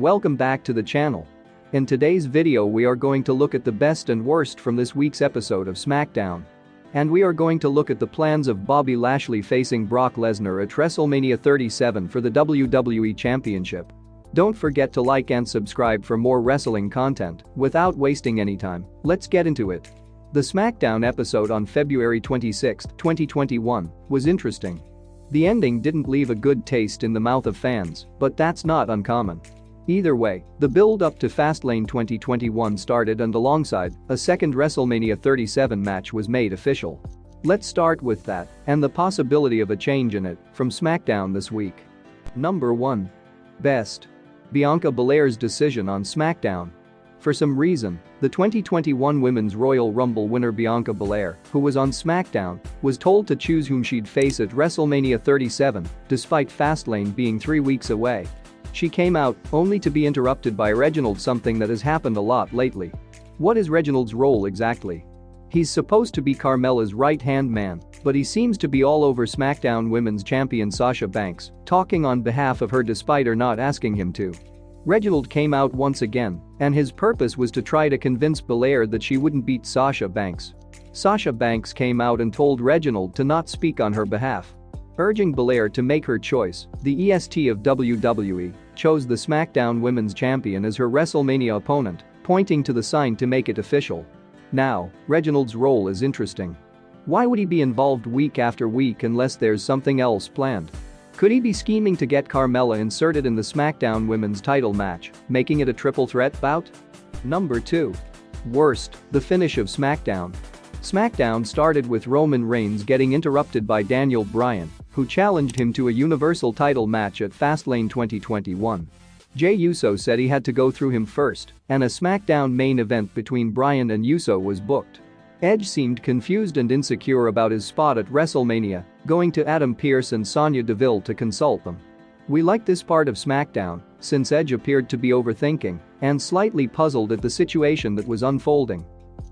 Welcome back to the channel. In today's video we are going to look at the best and worst from this week's episode of SmackDown. And we are going to look at the plans of Bobby Lashley facing Brock Lesnar at WrestleMania 37 for the WWE Championship. Don't forget to like and subscribe for more wrestling content. Without wasting any time, let's get into it. The SmackDown episode on February 26, 2021, was interesting. The ending didn't leave a good taste in the mouth of fans, but that's not uncommon. Either way, the build-up to Fastlane 2021 started and alongside, a second WrestleMania 37 match was made official. Let's start with that and the possibility of a change in it from SmackDown this week. Number 1. Best. Bianca Belairs' decision on SmackDown. For some reason, the 2021 Women's Royal Rumble winner Bianca Belair, who was on SmackDown, was told to choose whom she'd face at WrestleMania 37, despite Fastlane being 3 weeks away. She came out, only to be interrupted by Reginald, something that has happened a lot lately. What is Reginald's role exactly? He's supposed to be Carmella's right-hand man, but he seems to be all over SmackDown Women's Champion Sasha Banks, talking on behalf of her despite her not asking him to. Reginald came out once again, and his purpose was to try to convince Belair that she wouldn't beat Sasha Banks. Sasha Banks came out and told Reginald to not speak on her behalf. Urging Belair to make her choice, the EST of WWE chose the SmackDown Women's Champion as her WrestleMania opponent, pointing to the sign to make it official. Now, Reginald's role is interesting. Why would he be involved week after week unless there's something else planned? Could he be scheming to get Carmella inserted in the SmackDown Women's title match, making it a triple threat bout? Number 2. Worst, the finish of SmackDown. SmackDown started with Roman Reigns getting interrupted by Daniel Bryan, who challenged him to a Universal title match at Fastlane 2021. Jey Uso said he had to go through him first, and a SmackDown main event between Bryan and Uso was booked. Edge seemed confused and insecure about his spot at WrestleMania, going to Adam Pearce and Sonya Deville to consult them. We liked this part of SmackDown, since Edge appeared to be overthinking and slightly puzzled at the situation that was unfolding.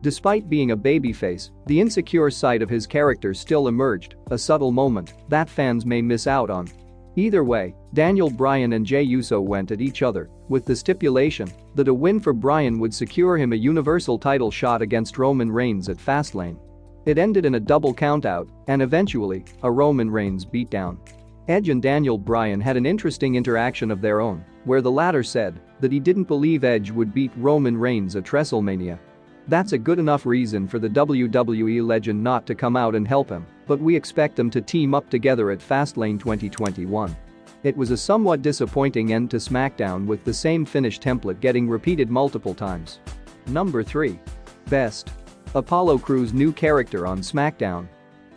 Despite being a babyface, the insecure side of his character still emerged, a subtle moment that fans may miss out on. Either way, Daniel Bryan and Jey Uso went at each other, with the stipulation that a win for Bryan would secure him a Universal title shot against Roman Reigns at Fastlane. It ended in a double countout and eventually, a Roman Reigns beatdown. Edge and Daniel Bryan had an interesting interaction of their own, where the latter said that he didn't believe Edge would beat Roman Reigns at WrestleMania. That's a good enough reason for the WWE legend not to come out and help him, but we expect them to team up together at Fastlane 2021. It was a somewhat disappointing end to SmackDown, with the same finish template getting repeated multiple times. Number 3. Best. Apollo Crews' new character on SmackDown.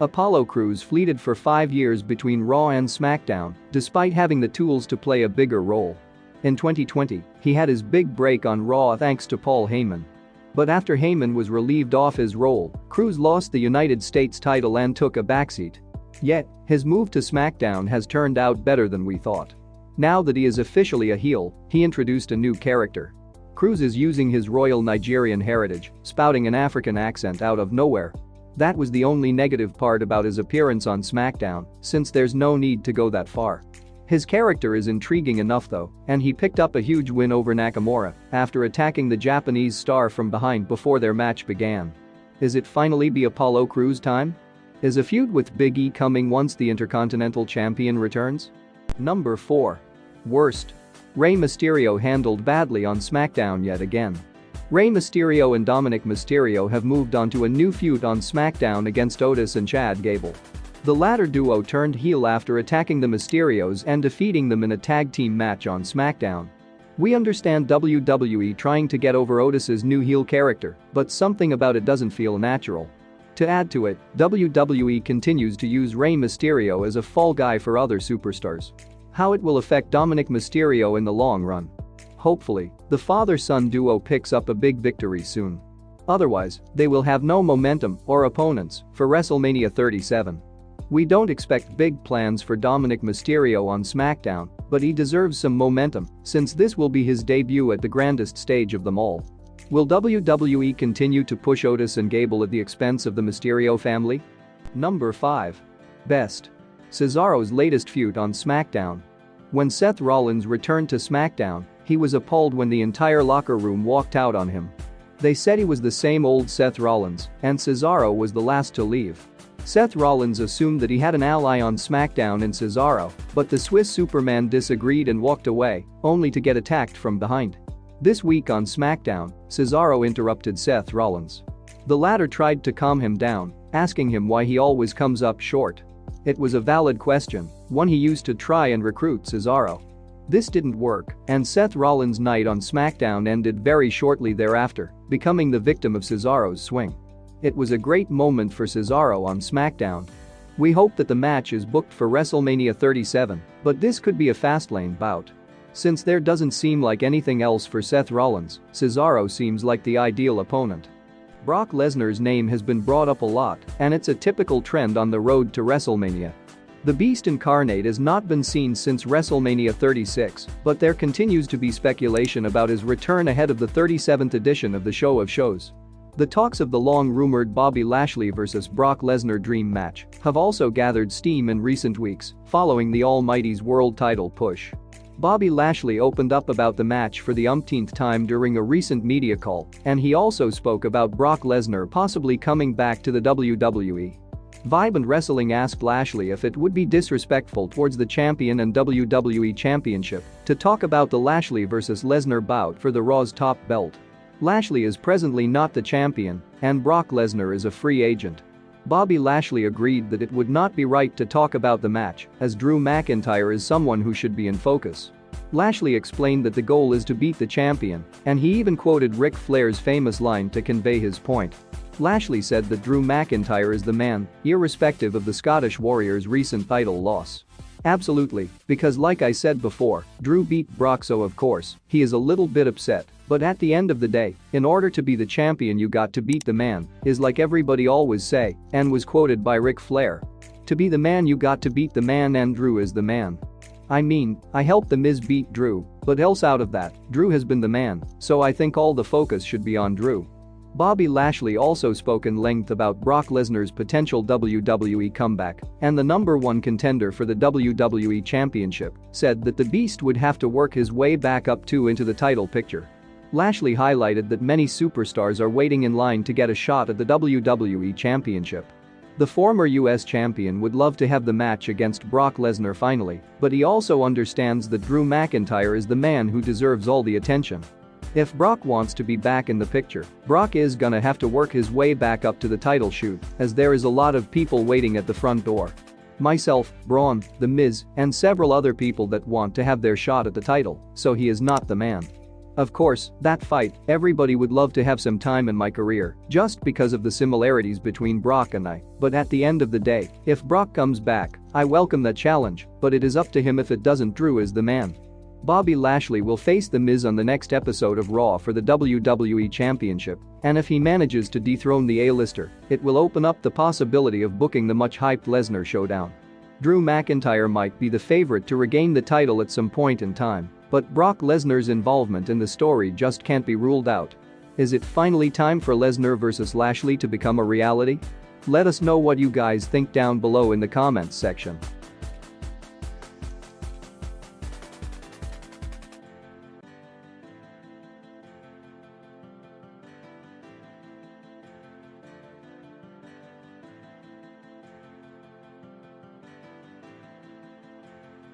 Apollo Crews fleeted for 5 years between Raw and SmackDown, despite having the tools to play a bigger role. In 2020, he had his big break on Raw thanks to Paul Heyman. But after Heyman was relieved off his role, Crews lost the United States title and took a backseat. Yet, his move to SmackDown has turned out better than we thought. Now that he is officially a heel, he introduced a new character. Crews is using his royal Nigerian heritage, spouting an African accent out of nowhere. That was the only negative part about his appearance on SmackDown, since there's no need to go that far. His character is intriguing enough though, and he picked up a huge win over Nakamura after attacking the Japanese star from behind before their match began. Is it finally be Apollo Crews time? Is a feud with Big E coming once the Intercontinental Champion returns? Number 4. Worst. Rey Mysterio handled badly on SmackDown yet again. Rey Mysterio and Dominic Mysterio have moved on to a new feud on SmackDown against Otis and Chad Gable. The latter duo turned heel after attacking the Mysterios and defeating them in a tag team match on SmackDown. We understand WWE trying to get over Otis's new heel character, but something about it doesn't feel natural. To add to it, WWE continues to use Rey Mysterio as a fall guy for other superstars. How it will affect Dominic Mysterio in the long run? Hopefully, the father-son duo picks up a big victory soon. Otherwise, they will have no momentum or opponents for WrestleMania 37. We don't expect big plans for Dominic Mysterio on SmackDown, but he deserves some momentum since this will be his debut at the grandest stage of them all. Will WWE continue to push Otis and Gable at the expense of the Mysterio family? Number 5. Best. Cesaro's latest feud on SmackDown. When Seth Rollins returned to SmackDown, He was appalled when the entire locker room walked out on him. They said he was the same old Seth Rollins, and Cesaro was the last to leave. Seth Rollins assumed that he had an ally on SmackDown in Cesaro, but the Swiss Superman disagreed and walked away, only to get attacked from behind. This week on SmackDown, Cesaro interrupted Seth Rollins. The latter tried to calm him down, asking him why he always comes up short. It was a valid question, one he used to try and recruit Cesaro. This didn't work, and Seth Rollins' night on SmackDown ended very shortly thereafter, becoming the victim of Cesaro's swing. It was a great moment for Cesaro on SmackDown. We hope that the match is booked for WrestleMania 37, but this could be a Fastlane bout. Since there doesn't seem like anything else for Seth Rollins, Cesaro seems like the ideal opponent. Brock Lesnar's name has been brought up a lot, and it's a typical trend on the road to WrestleMania. The Beast Incarnate has not been seen since WrestleMania 36, but there continues to be speculation about his return ahead of the 37th edition of the Show of Shows. The talks of the long-rumored Bobby Lashley vs. Brock Lesnar dream match have also gathered steam in recent weeks, following the Almighty's world title push. Bobby Lashley opened up about the match for the umpteenth time during a recent media call, and he also spoke about Brock Lesnar possibly coming back to the WWE. Vibe and Wrestling asked Lashley if it would be disrespectful towards the champion and WWE Championship to talk about the Lashley vs. Lesnar bout for the Raw's top belt. Lashley is presently not the champion, and Brock Lesnar is a free agent. Bobby Lashley agreed that it would not be right to talk about the match, as Drew McIntyre is someone who should be in focus. Lashley explained that the goal is to beat the champion, and he even quoted Ric Flair's famous line to convey his point. Lashley said that Drew McIntyre is the man, irrespective of the Scottish Warrior's recent title loss. Absolutely, because like I said before, Drew beat Brock, so of course, he is a little bit upset, but at the end of the day, in order to be the champion you got to beat the man, is like everybody always say, and was quoted by Ric Flair. To be the man you got to beat the man, and Drew is the man. I mean, I helped The Miz beat Drew, but else out of that, Drew has been the man, so I think all the focus should be on Drew. Bobby Lashley also spoke in length about Brock Lesnar's potential WWE comeback, and the number one contender for the WWE Championship said that the Beast would have to work his way back up into the title picture. Lashley highlighted that many superstars are waiting in line to get a shot at the WWE Championship. The former US champion would love to have the match against Brock Lesnar finally, but he also understands that Drew McIntyre is the man who deserves all the attention. If Brock wants to be back in the picture, Brock is gonna have to work his way back up to the title shoot, as there is a lot of people waiting at the front door. Myself, Braun, The Miz, and several other people that want to have their shot at the title, so he is not the man. Of course, that fight, everybody would love to have some time in my career, just because of the similarities between Brock and I, but at the end of the day, if Brock comes back, I welcome that challenge, but it is up to him. If it doesn't, Drew is the man. Bobby Lashley will face The Miz on the next episode of Raw for the WWE Championship, and if he manages to dethrone the A-lister, it will open up the possibility of booking the much-hyped Lesnar showdown. Drew McIntyre might be the favorite to regain the title at some point in time, but Brock Lesnar's involvement in the story just can't be ruled out. Is it finally time for Lesnar vs. Lashley to become a reality? Let us know what you guys think down below in the comments section.